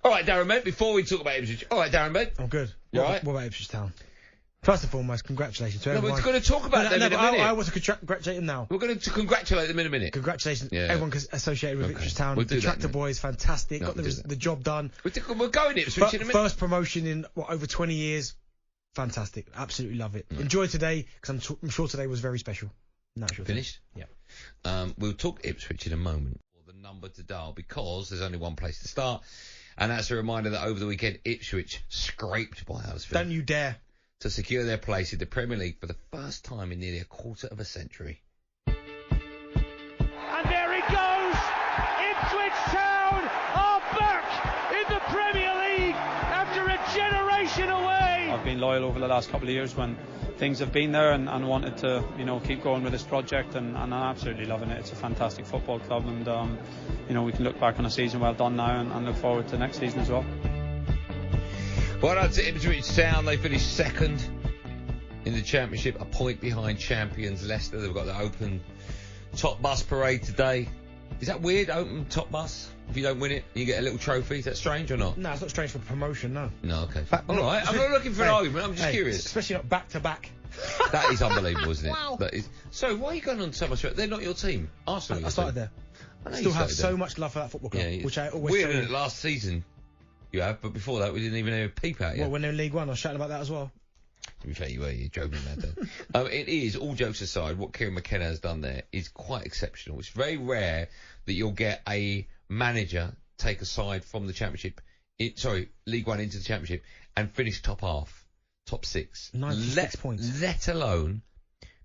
All right, Darren Bent, before we talk about Ipswich. All right, Darren Bent. I'm good. You all right? What about Ipswich Town? First and foremost, congratulations to everyone. No, we're going to talk about them in a minute. I want to congratulate them now. We're going to congratulate them in a minute. Congratulations, everyone associated with Ipswich Town. We'll the Tractor Boys, fantastic. No, got the job done. We're going Ipswich in a minute. First promotion in, over 20 years. Fantastic. Absolutely love it. Enjoy today, because I'm sure today was very special. Finished? Yeah. We'll talk Ipswich in a moment. The number to dial, because there's only one place to start. And that's a reminder that over the weekend, Ipswich scraped by Huddersfield. Don't you dare. To secure their place in the Premier League for the first time in nearly a quarter of a century. And there it goes! Ipswich Town are back in the Premier League after a generation away! I've been loyal over the last couple of years when things have been there and wanted to, keep going with this project, and I'm absolutely loving it. It's a fantastic football club, and, we can look back on a season well done now and look forward to next season as well. Well done to Ipswich Town. They finished second in the Championship, a point behind champions Leicester. They've got the open top bus parade today. Is that weird, open top bus? If you don't win it, you get a little trophy. Is that strange or not? No, it's not strange for promotion, no. No, okay. All right, I'm not looking for an argument. I'm just curious. Especially not back-to-back. That is unbelievable, isn't it? Wow. That is. So why are you going on so much? They're not your team. Arsenal. I started there. I still have so much love for that football club, which I always weird that last season you have, but before that we didn't even have a peep out yet. Well, when they're in League One, I was shouting about that as well. To be fair, you're joking about that. It is, all jokes aside, what Kieran McKennas has done there is quite exceptional. It's very rare that you'll get a manager take a side from the Championship, League One into the Championship, and finish top half, top six. 96 points. Let alone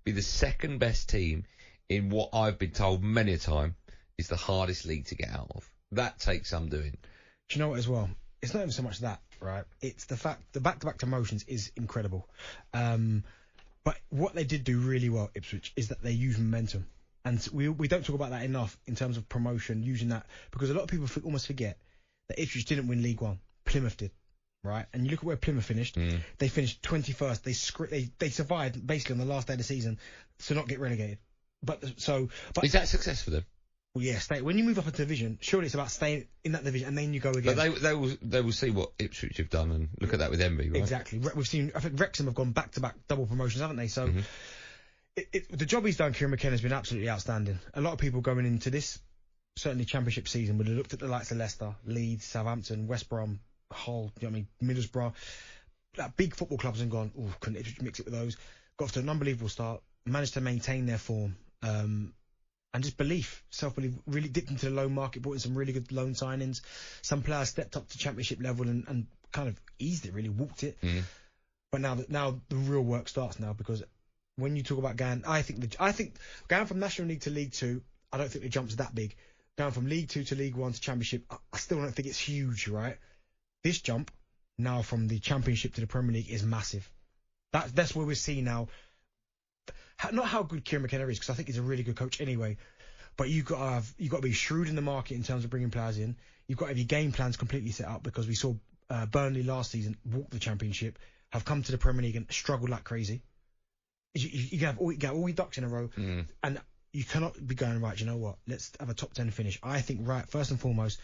be the second best team in what I've been told many a time is the hardest league to get out of. That takes some doing. Do you know what as well? It's not even so much that, right? It's the fact the back-to-back promotions is incredible. But what they did do really well, Ipswich, is that they use momentum. And we don't talk about that enough in terms of promotion, using that, because a lot of people almost forget that Ipswich didn't win League One. Plymouth did, right? And you look at where Plymouth finished. They finished 21st. They survived basically on the last day of the season to not get relegated. But is that success for them? Well, yeah, when you move up a division, surely it's about staying in that division and then you go again. But they will see what Ipswich have done and look at that with envy, right? Exactly. We've seen, I think Wrexham have gone back-to-back double promotions, haven't they? So the job he's done, Kieran McKennas, has been absolutely outstanding. A lot of people going into this, certainly Championship season, would have looked at the likes of Leicester, Leeds, Southampton, West Brom, Hull, Middlesbrough, like big football clubs, and gone, couldn't Ipswich mix it with those? Got off to an unbelievable start, managed to maintain their form. And just belief, self-belief, really dipped into the loan market, brought in some really good loan signings. Some players stepped up to Championship level and kind of eased it, really walked it. But now the real work starts now, because when you talk about going, I think going from National League to League Two, I don't think the jump's that big. Going from League Two to League One to Championship, I still don't think it's huge, right? This jump now from the Championship to the Premier League is massive. That's where we're seeing now. Not how good Kieran McKennas is, because I think he's a really good coach anyway. But you've got to be shrewd in the market in terms of bringing players in. You've got to have your game plans completely set up, because we saw Burnley last season walk the Championship, have come to the Premier League and struggled like crazy. You can have all your ducks in a row, and you cannot be going, right, you know what, let's have a top 10 finish. I think, right, first and foremost,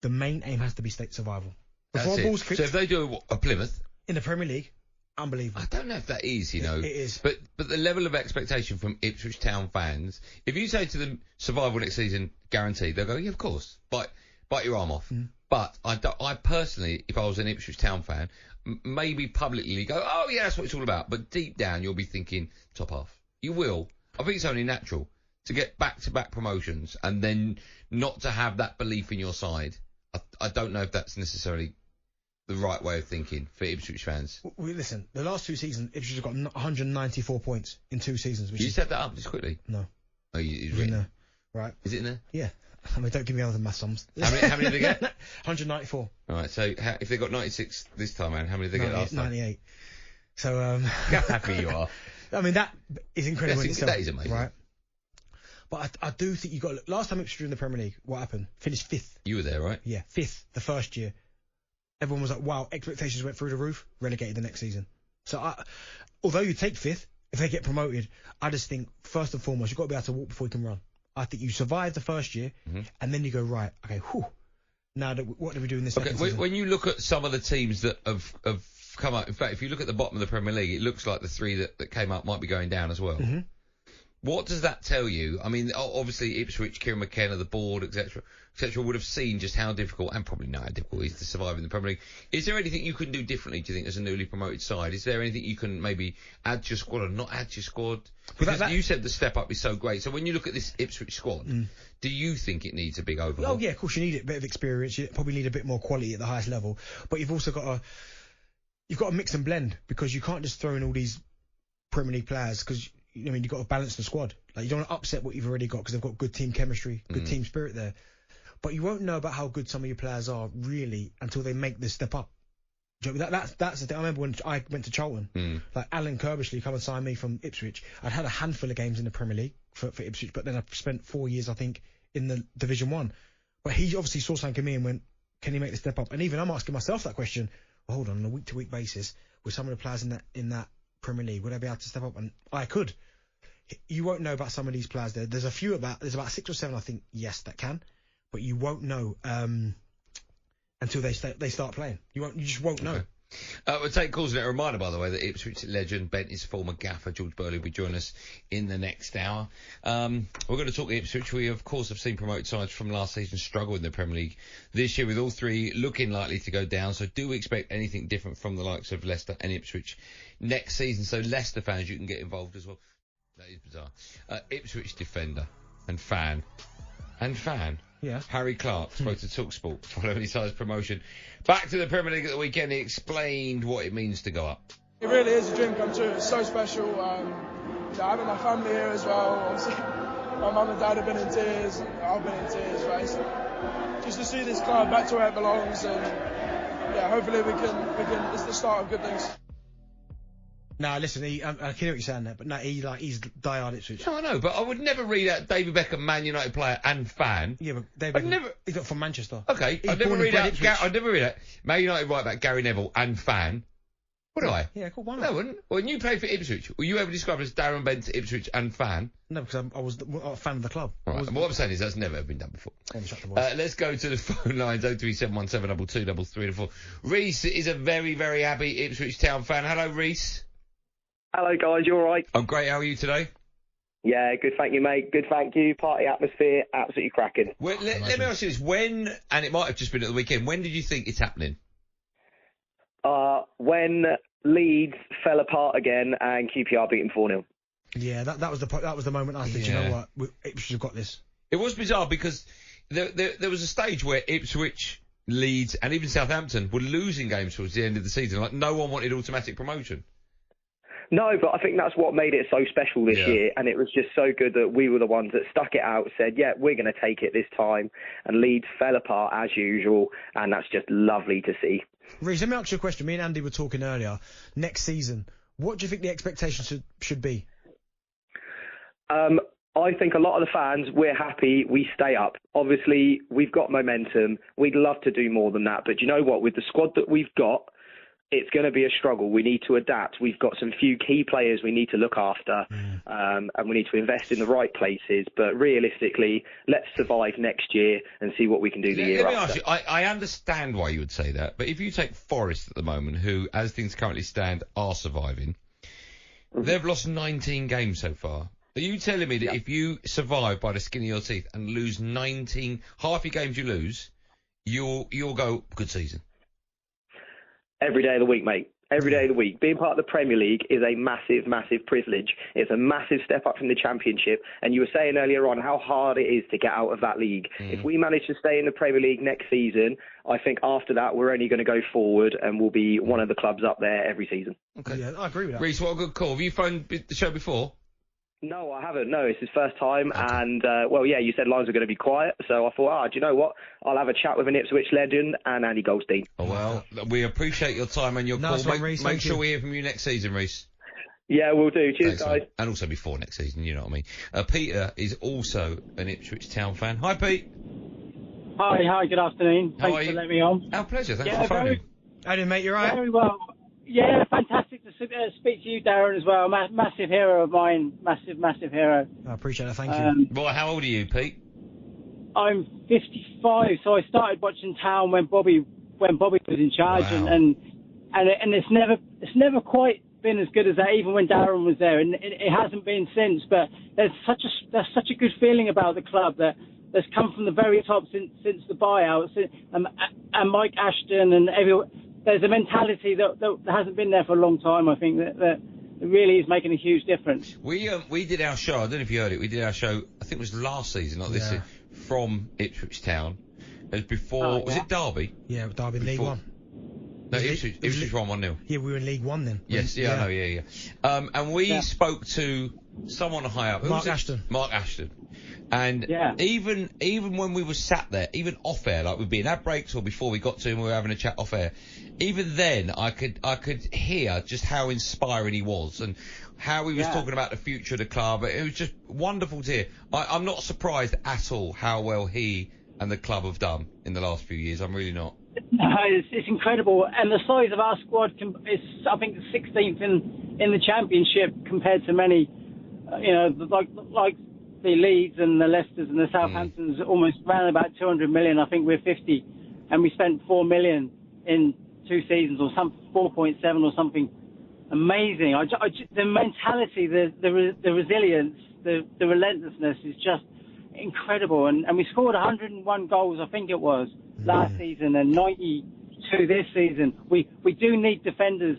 the main aim has to be state survival. Before balls kicked, so if they do a Plymouth in the Premier League, unbelievable. I don't know if that is, It is. But the level of expectation from Ipswich Town fans, if you say to them, survival next season, guaranteed, they'll go, yeah, of course. Bite your arm off. But I personally, if I was an Ipswich Town fan, maybe publicly go, oh, yeah, that's what it's all about. But deep down, you'll be thinking, top half. You will. I think it's only natural to get back-to-back promotions and then not to have that belief in your side. I don't know if that's necessarily the right way of thinking for Ipswich fans. Listen, the last 2 seasons, Ipswich have got 194 points in 2 seasons. You set that up just quickly? No. Oh, it's written there. Right. Is it in there? Yeah. I mean, don't give me other math sums. How many did they get? 194. All right, so if they got 96 this time around, how many did they get last time? 98. So, happy you are. I mean, that is incredible in itself. That is amazing. Right? But I do think you got to look. Last time Ipswich were in the Premier League, what happened? Finished 5th. You were there, right? Yeah, 5th the first year. Everyone was like, wow, expectations went through the roof, relegated the next season. So although you take 5th, if they get promoted, I just think, first and foremost, you've got to be able to walk before you can run. I think you survive the first year, and then you go, right, okay, now what do we do in this? Okay, when you look at some of the teams that have come up, in fact, if you look at the bottom of the Premier League, it looks like the three that came up might be going down as well. Mm-hmm. What does that tell you? I mean, obviously Ipswich, Kieran McKennas, the board, etc., would have seen just how difficult, and probably know how difficult it is to survive in the Premier League. Is there anything you can do differently, do you think, as a newly promoted side? Is there anything you can maybe add to your squad or not add to your squad? Because you said the step up is so great. So when you look at this Ipswich squad, do you think it needs a big overhaul? Oh, yeah, of course you need a bit of experience. You probably need a bit more quality at the highest level. But you've also got to mix and blend, because you can't just throw in all these Premier League players, because you've got to balance the squad. Like, you don't want to upset what you've already got, because they've got good team chemistry, good team spirit there. But you won't know about how good some of your players are really until they make this step up. That's the thing. I remember when I went to Charlton, like Alan Kirbishley come and sign me from Ipswich. I'd had a handful of games in the Premier League for Ipswich, but then I spent 4 years, I think, in the Division 1. But he obviously saw something in me and went, can he make the step up? And even I'm asking myself that question, well, hold on a week-to-week basis, with some of the players in that Premier League, would I be able to step up? And I could. You won't know about some of these players there. There's about 6 or 7, I think, yes, that can. But you won't know until they start playing. You just won't know. We'll take calls, and a reminder, by the way, that Ipswich legend Bent, his former gaffer George Burley, will be joining us in the next hour. We're going to talk Ipswich. We, of course, have seen promoted sides from last season struggle in the Premier League this year, with all three looking likely to go down. So do we expect anything different from the likes of Leicester and Ipswich next season? So Leicester fans, you can get involved as well. That is bizarre. Ipswich defender and fan. Yeah. Harry Clark spoke to talkSPORT following his side's promotion back to the Premier League at the weekend. He explained what it means to go up. It really is a dream come true. It's so special. Having my family here as well. Obviously, my mum and dad have been in tears. I've been in tears, right? So just to see this club back to where it belongs, and yeah, hopefully we can. It's the start of good things. No, listen, I hear what you're saying there, but no, he's diehard Ipswich. No, I know, but I would never read out David Beckham, Man United player and fan. Yeah, but David Beckham, he's not from Manchester. Okay, I'd never read out Man United right back Gary Neville and fan. Would I? Yeah, cool, why not? No, I wouldn't. When you played for Ipswich, were you ever described as Darren Bent, Ipswich and fan? No, because I was a fan of the club. Right. And what I'm saying is that's never been done before. Let's go to the phone lines, 03717223334. Reese is a very, very happy Ipswich Town fan. Hello, Reese. Hello, guys. You all right? I'm great. How are you today? Yeah, good. Thank you, mate. Good. Thank you. Party atmosphere, absolutely cracking. Well, let me ask you this: when, and it might have just been at the weekend, when did you think it's happening? When Leeds fell apart again and QPR beat them 4-0. Yeah, that was the moment I said, you know what, Ipswich have got this. It was bizarre because there was a stage where Ipswich, Leeds, and even Southampton were losing games towards the end of the season. Like, no one wanted automatic promotion. No, but I think that's what made it so special this year, and it was just so good that we were the ones that stuck it out, said, yeah, we're going to take it this time, and Leeds fell apart as usual, and that's just lovely to see. Reece, let me ask you a question. Me and Andy were talking earlier. Next season, what do you think the expectations should be? I think a lot of the fans, we're happy we stay up. Obviously, we've got momentum. We'd love to do more than that, but you know what? With the squad that we've got, it's going to be a struggle. We need to adapt. We've got some few key players we need to look after, and we need to invest in the right places. But realistically, let's survive next year and see what we can do the year after. Let me ask you, I understand why you would say that, but if you take Forest at the moment, who, as things currently stand, are surviving, they've lost 19 games so far. Are you telling me that if you survive by the skin of your teeth and lose 19, half your games you lose, you'll go, good season? Every day of the week, mate. Every day of the week. Being part of the Premier League is a massive, massive privilege. It's a massive step up from the Championship. And you were saying earlier on how hard it is to get out of that league. If we manage to stay in the Premier League next season, I think after that we're only going to go forward and we'll be one of the clubs up there every season. Okay, yeah, I agree with that. Reece, what a good call. Have you phoned the show before? No, I haven't. No, it's his first time. Okay. And, you said lines were going to be quiet. So I thought, do you know what? I'll have a chat with an Ipswich legend and Andy Goldstein. Oh, well, we appreciate your time and your call. Make sure we hear from you next season, Reece. Yeah, we'll do. Cheers, guys. Man. And also before next season, you know what I mean. Peter is also an Ipswich Town fan. Hi, Pete. Hi, good afternoon. Thanks for letting me on. Our pleasure. Thanks for phoning. How do you, mate? You all right? Very well. Yeah, fantastic to speak to you, Darren, as well. Massive hero of mine. Massive hero. I appreciate it. Thank you. Well, how old are you, Pete? I'm 55, so I started watching Town when Bobby was in charge, Wow. and it's never quite been as good as that, even when Darren was there, and it hasn't been since. But there's such a good feeling about the club that's come from the very top since the buyout, and Mike Ashton and everyone. There's a mentality that hasn't been there for a long time. I think that really is making a huge difference. We did our show. I don't know if you heard it. We did our show. I think it was last season, not this season, from Ipswich Town. It was before. Was it Derby? Yeah, Derby League One. No, Ipswich won 1-0. Yeah, we were in League One then. Yes, I know, yeah. And we spoke to someone high up. Mark Ashton. Mark Ashton. And even when we were sat there, even off air, like we'd be in ad breaks or before we got to him, we were having a chat off air. Even then, I could hear just how inspiring he was and how he was talking about the future of the club. It was just wonderful to hear. I'm not surprised at all how well he and the club have done in the last few years. I'm really not. No, it's incredible, and the size of our squad is, I think, 16th in the championship compared to many, like the Leeds and the Leicesters and the Southamptons, almost around about 200 million. I think we're 50, and we spent 4 million in 2 seasons, or 4.7 or something. Amazing. The mentality, the resilience, the relentlessness is just incredible, and we scored 101 goals, I think it was, last season, and 92 this season. We do need defenders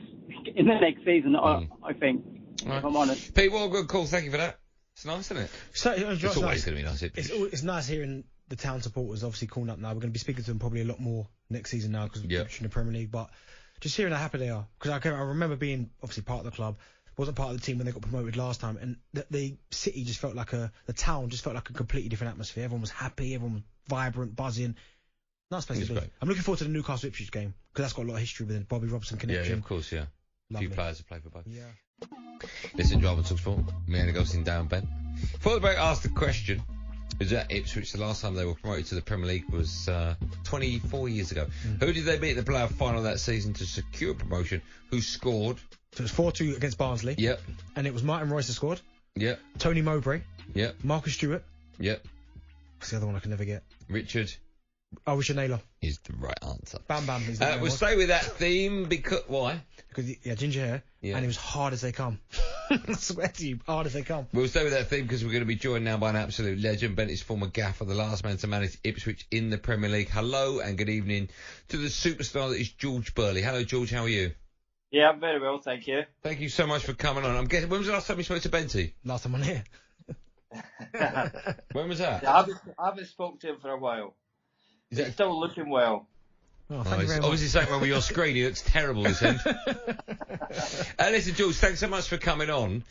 in the next season, I think, if I'm honest. Pete, well, good call. Thank you for that. It's nice, isn't it? So, it's always going to be nice. It's nice hearing the Town supporters obviously calling up now. We're going to be speaking to them probably a lot more next season now because we're in the Premier League, but just hearing how happy they are, because I remember being obviously part of the club, wasn't part of the team when they got promoted last time, and the city just felt like the Town just felt like a completely different atmosphere. Everyone was happy, everyone was vibrant, buzzing. Nice place to be. Great. I'm looking forward to the Newcastle Ipswich game because that's got a lot of history with it. Bobby Robson connection. Yeah, of course, yeah. A few players have played for both. Yeah. Listen, Driver talkSPORT. Me and Goldstein Darren Bent. Before the break, I asked the question: is that Ipswich, the last time they were promoted to the Premier League was 24 years ago. Who did they beat in the playoff final that season to secure promotion? Who scored? So it was 4-2 against Barnsley. Yep. And it was Martin Royce who scored. Yep. Tony Mowbray. Yep. Marcus Stewart. Yep. What's the other one I can never get? Richard. Richard Naylor Is the right answer. Bam Bam. We'll stay with that theme because why? Because he had ginger hair and he was hard as they come. I swear to you, hard as they come. We'll stay with that theme because we're going to be joined now by an absolute legend, Benty's former gaffer, the last man to manage Ipswich in the Premier League. Hello and good evening to the superstar that is George Burley. Hello, George. How are you? Yeah, I'm very well, thank you. Thank you so much for coming on. I'm guessing, when was the last time you spoke to Benty? Last time on here. When was that? I haven't spoken to him for a while. He's still looking well. Oh, thank you very much. Obviously something wrong with your screen. He looks terrible this end. Listen, George, thanks so much for coming on.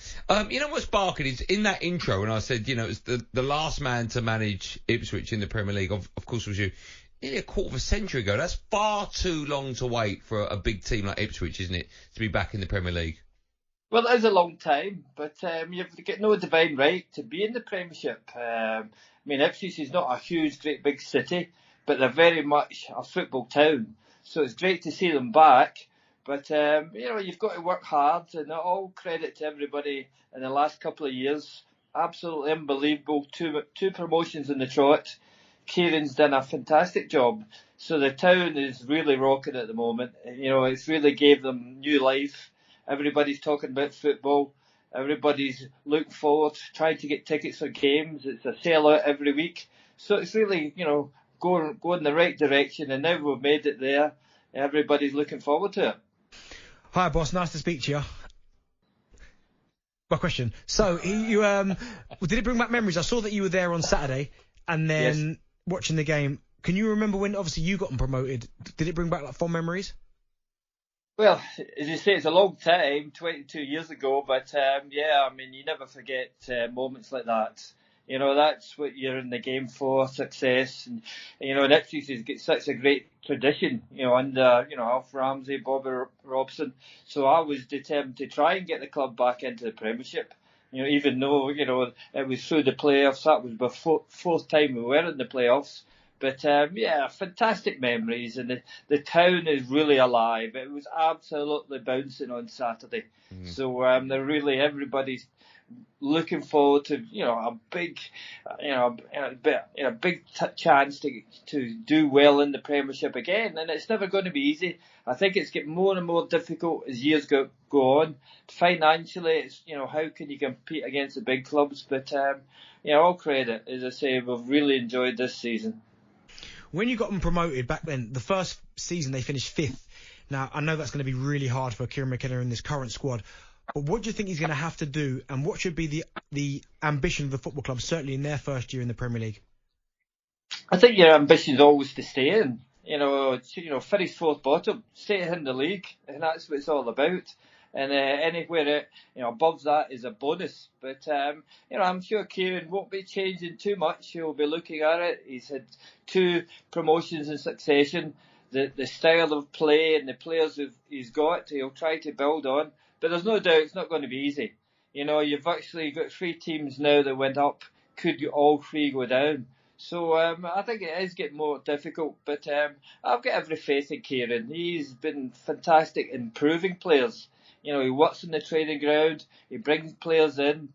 You know what's sparking is in that intro when I said, it was the last man to manage Ipswich in the Premier League, of course, was you. Nearly a quarter of a century ago. That's far too long to wait for a big team like Ipswich, isn't it, to be back in the Premier League? Well, it is a long time, but you've got no divine right to be in the Premiership. Ipswich is not a huge, great big city, but they're very much a football town. So it's great to see them back. But, you've got to work hard, and all credit to everybody in the last couple of years. Absolutely unbelievable. Two promotions in the trot. Kieran's done a fantastic job. So the town is really rocking at the moment. It's really gave them new life. Everybody's talking about football. Everybody's looking forward, trying to get tickets for games. It's a sellout every week. So it's really, going in the right direction. And now we've made it there. Everybody's looking forward to it. Hi, boss. Nice to speak to you. My question. So, you did it bring back memories? I saw that you were there on Saturday, and then watching the game. Can you remember when, obviously, you got promoted? Did it bring back fond memories? Well, as you say, it's a long time, 22 years ago, but you never forget moments like that. That's what you're in the game for, success. And Ipswich has got such a great tradition, under, Alf Ramsey, Bobby Robson. So I was determined to try and get the club back into the Premiership. Even though, it was through the playoffs, that was the fourth time we were in the playoffs. But, fantastic memories, and the town is really alive. It was absolutely bouncing on Saturday. So, everybody's looking forward to a big, chance to do well in the Premiership again, and it's never going to be easy. I think it's getting more and more difficult as years go on. Financially, it's how can you compete against the big clubs? But all credit, as I say, we've really enjoyed this season. When you got them promoted back then, the first season they finished 5th. Now I know that's going to be really hard for Kieran McKennas in this current squad. But what do you think he's going to have to do, and what should be the ambition of the football club, certainly in their first year in the Premier League? I think your ambition is always to stay in. Finish 4th bottom, stay in the league, and that's what it's all about. And anywhere above that is a bonus. But I'm sure Kieran won't be changing too much. He'll be looking at it. He's had 2 promotions in succession. The style of play and the players he's got, he'll try to build on. But there's no doubt it's not going to be easy. You've actually got 3 teams now that went up. Could all 3 go down? So I think it is getting more difficult. But I've got every faith in Kieran. He's been fantastic in improving players. He works on the training ground. He brings players in,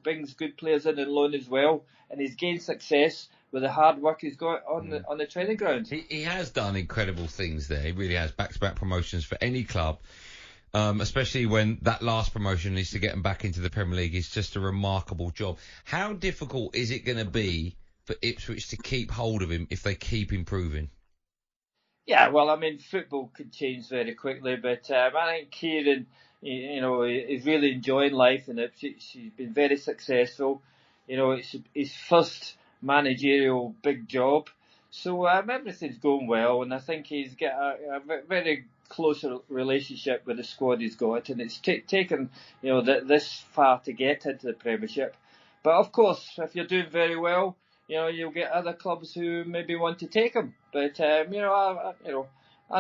brings good players in and loan as well. And he's gained success with the hard work he's got on the training ground. He has done incredible things there. He really has. Back-to-back promotions for any club. Especially when that last promotion is to get them back into the Premier League. It's just a remarkable job. How difficult is it going to be for Ipswich to keep hold of him if they keep improving? Yeah, well, football can change very quickly, but I think Kieran, is really enjoying life in Ipswich. He's been very successful. It's his first managerial big job. So everything's going well, and I think he's got a very closer relationship with the squad he's got, and it's taken this far to get into the Premiership. But of course, if you're doing very well, you'll get other clubs who maybe want to take him. But I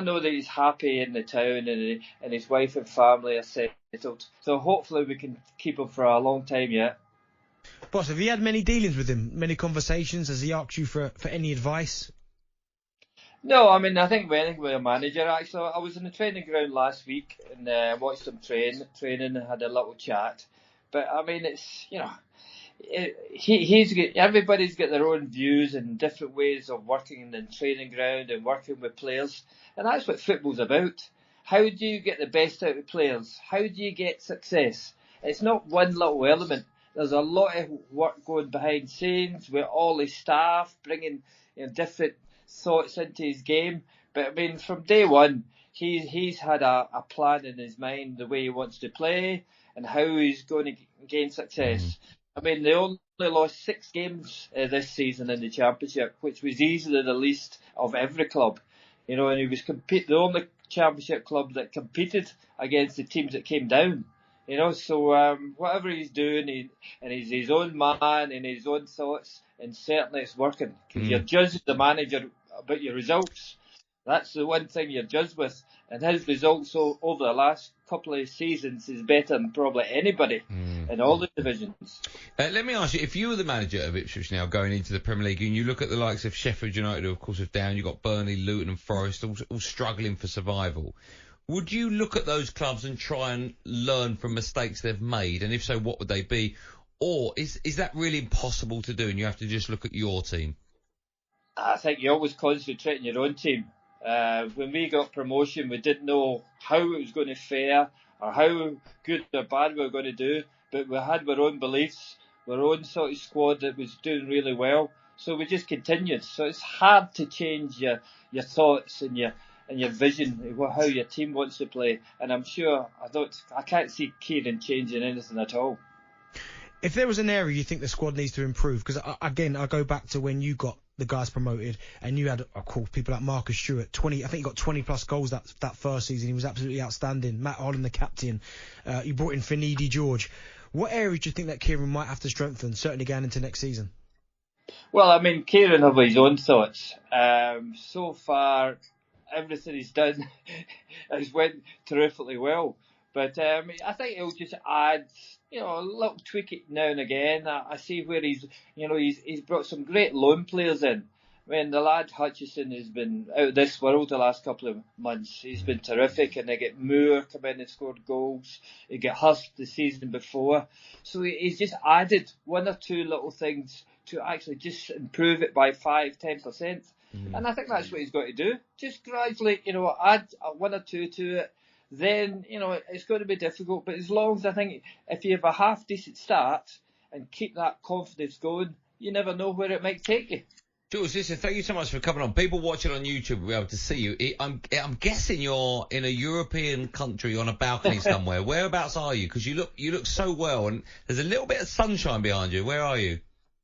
know that he's happy in the town, and his wife and family are settled. So hopefully we can keep him for a long time yet. Boss, have you had many dealings with him? Many conversations? Has he asked you for any advice? No, I think with a manager, actually, I was in the training ground last week and watched him training and had a little chat. But it's everybody's got their own views and different ways of working in the training ground and working with players, and that's what football's about. How do you get the best out of players? How do you get success? It's not one little element. There's a lot of work going behind scenes with all his staff, bringing different thoughts into his game. But from day one, he's had a plan in his mind, the way he wants to play and how he's going to gain success. They only lost 6 games this season in the Championship, which was easily the least of every club. And he was the only Championship club that competed against the teams that came down. So whatever he's doing, and he's his own man and his own thoughts, and certainly it's working. Because you're judging the manager about your results. That's the one thing you're judged with. And his results over the last couple of seasons is better than probably anybody in all the divisions. Let me ask you, if you were the manager of Ipswich now going into the Premier League, and you look at the likes of Sheffield United, who of course are down, you've got Burnley, Luton and Forest all struggling for survival. Would you look at those clubs and try and learn from mistakes they've made? And if so, what would they be? Or is that really impossible to do and you have to just look at your team? I think you always concentrate on your own team. When we got promotion, we didn't know how it was going to fare or how good or bad we were going to do, but we had our own beliefs, our own sort of squad that was doing really well, so we just continued. So it's hard to change your thoughts and your vision of how your team wants to play, and I'm sure I can't see Kieran changing anything at all. If there was an area you think the squad needs to improve, because again, I go back to when you got the guys promoted and you had, of course, people like Marcus Stewart, I think he got 20 plus goals that first season. He was absolutely outstanding. Matt Holland, the captain. You brought in Finidi George. What areas do you think that Kieran might have to strengthen, certainly going into next season? Well, Kieran has his own thoughts. So far, everything he's done has went terrifically well. But I think he'll just add, a little tweak it now and again. I see where he's brought some great loan players in. mean, the lad Hutchison has been out of this world the last couple of months. He's been terrific, and they get Moore come in and scored goals. He get Hurst the season before. So he's just added one or two little things to actually just improve it by 5-10%. And I think that's what he's got to do. Just gradually, add one or two to it. Then, it's going to be difficult. But as long as I think if you have a half decent start and keep that confidence going, you never know where it might take you. George, listen, thank you so much for coming on. People watching on YouTube will be able to see you. I'm guessing you're in a European country on a balcony somewhere. Whereabouts are you? Because you look so well, and there's a little bit of sunshine behind you. Where are you?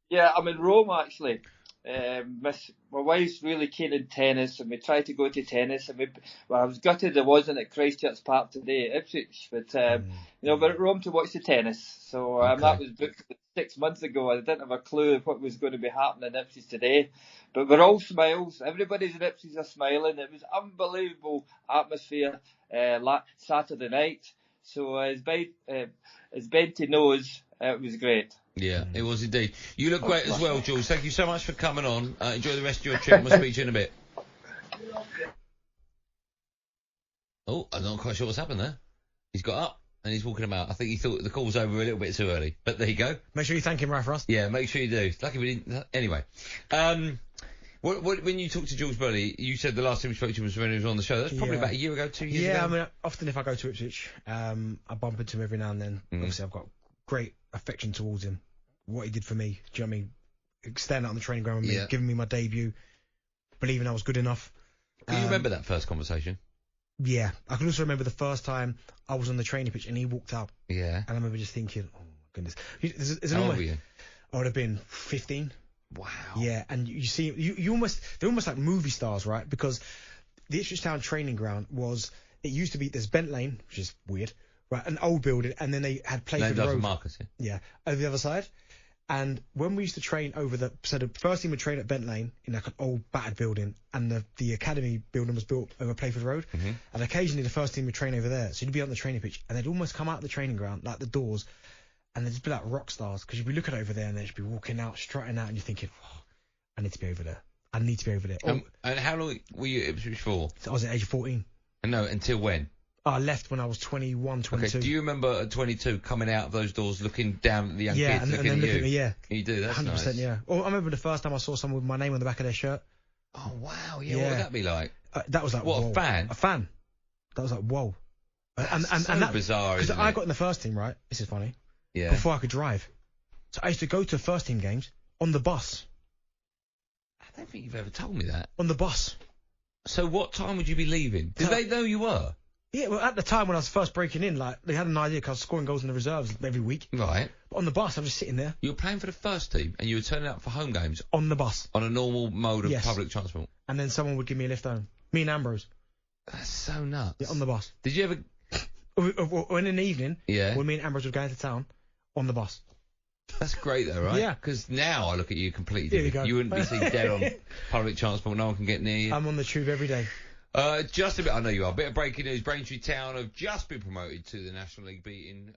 Yeah, I'm in Rome, actually. My wife's really keen in tennis, and we tried to go to tennis. And I was gutted I wasn't at Christchurch Park today at Ipswich, but we're at Rome to watch the tennis. So that was booked 6 months ago. I didn't have a clue of what was going to be happening in Ipswich today. But we're all smiles. Everybody's in Ipswich are smiling. It was unbelievable atmosphere Saturday night. So as Benty knows, it was great. Yeah, it was indeed. You look great as well, Jules. Thank you so much for coming on. Enjoy the rest of your trip. We'll speak to you in a bit. Oh, I'm not quite sure what's happened there. He's got up and he's walking about. I think he thought the call was over a little bit too early. But there you go. Make sure you thank him right for us. Yeah, make sure you do. Lucky we didn't. Anyway. When you talked to George Burley, you said the last time you spoke to him was when he was on the show. That's probably about a year ago, 2 years ago. Yeah, I mean, often if I go to Ipswich, I bump into him every now and then. Obviously, I've got great affection towards him. What he did for me, do you know what I mean? Standing out on the training ground with me, giving me my debut, believing I was good enough. Can you remember that first conversation? Yeah. I can also remember the first time I was on the training pitch and he walked up. Yeah. And I remember just thinking, oh, my goodness. How old were you? I would have been 15. Wow. Yeah, and you see, they're almost like movie stars, right? Because the Ipswich Town training ground it used to be, there's Bent Lane, which is weird, right? An old building, and then they had played for the road. Marcus, yeah, over the other side. And when we used to train so the first team would train at Bent Lane in like an old battered building, and the academy building was built over Playford Road. And occasionally the first team would train over there. So you'd be on the training pitch, and they'd almost come out of the training ground, like the doors, and they'd just be like rock stars, because you'd be looking over there and they'd just be walking out, strutting out, and you're thinking, oh, I need to be over there. I need to be over there. And how long were you at Ipswich for? So I was at age 14. No, until when? I left when I was 21, 22. Okay, do you remember at 22 coming out of those doors, looking down at the young kids, looking at you? Yeah, you do, that's 100%, nice. Yeah. Well, I remember the first time I saw someone with my name on the back of their shirt. Oh, wow, yeah. What would that be like? That was like, what, whoa. A fan? A fan. That was like, whoa. And that bizarre, isn't it? I got in the first team, right? This is funny. Yeah. Before I could drive. So I used to go to first team games on the bus. I don't think you've ever told me that. On the bus. So what time would you be leaving? Did they know you were? Yeah, well, at the time when I was first breaking in, like, they had an idea because I was scoring goals in the reserves every week. Right. But on the bus, I was just sitting there. You were playing for the first team and you were turning up for home games? On the bus. On a normal mode of public transport? And then someone would give me a lift home. Me and Ambrose. That's so nuts. Yeah, on the bus. Did you ever... Or in an evening, when me and Ambrose were going to town, on the bus. That's great though, right? Yeah. Because now I look at you completely different. You wouldn't be seen dead on public transport. No one can get near you. I'm on the tube every day. Just a bit, I know you are. A bit of breaking news. Braintree Town have just been promoted to the National League, beating